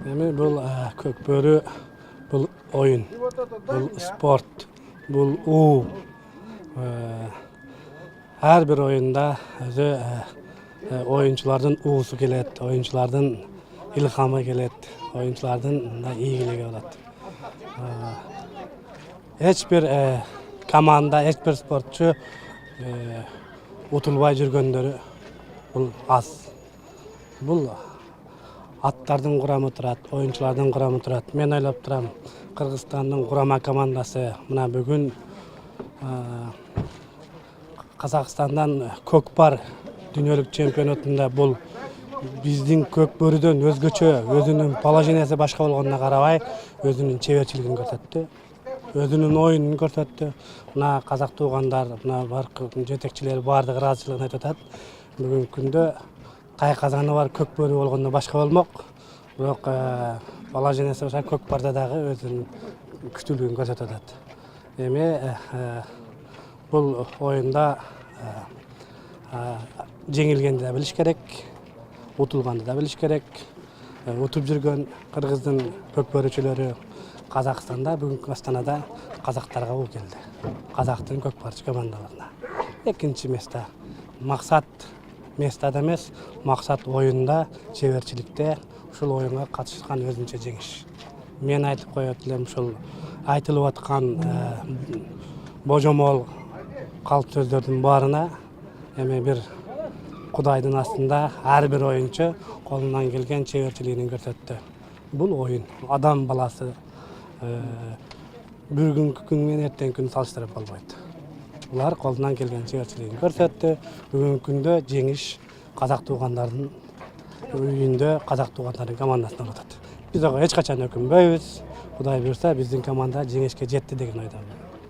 Эми бул көкбөрү, бул oyun, бул спорт, бул уу. Her bir oyunda özü oyunculardan uğusu gelet, oyunculardan ilhamı gelet, oyunculardan da iyiliği olat. Hiçbir komanda, hiçbir sportçu utulbay жүргөндөрү бул аз. Бул аттардын курамы турат, oyuncularдын курамы турат. Мен ойлоп турам, Кыргызстандын курама командасы мына бүгүн Казакстандан көкпар дүйнөлүк чемпионатында бул биздин көкбөрүдөн өзгөчө, өзүнүн положениясы башка болгонуна карабай, өзүнүн чеберчилигин көрсөттү. Өзүнүн оюнун көрсөттү. Мына казак туугандар, мына жетекчилер баардыгы ыраазычылыгын айтып атат. Бүгүнкү күндө тай казаны бар көкбөрү болгондо башка болмок. Бирок положениясы башка көкпарда дагы өзүнүн күчтүүлүгүн көрсөтүп атат. Эми бул оюнда жеңилгенди да билиш керек, утулганды да билиш керек. Утуп жүргөн Кыргыздын көкбөрүчүлөрү Казакстанда, бүгүнкү Астанада казактарга уу келди. Казактын көкпарчы командаларына. Экинчи место. Максат местада эмес, максат оюнда, чеберчиликте, ушул оюнга катышкан өзүнчө жеңиш. Мен айтып коет элем, ушул айтылып аткан божомол калп сөздөрдүн баарына эми бир Кудайдын астында ар бир оюнчу колунан келген чеберчилигин көрсөттү. Бул оюн, адам баласы бүгүнкү күн менен эртеңки күн салыштырып болбойт. Булар колунан келген чеберчилигин көрсөттү. Бүгүнкү күндө жеңиш казак туугандардын үйүндө, казак туугандардын командасына болот. Биз ага эч качан өкүнбөйбүз. Кудай буйрса биздин команда жеңишке жетти деген ойдомун.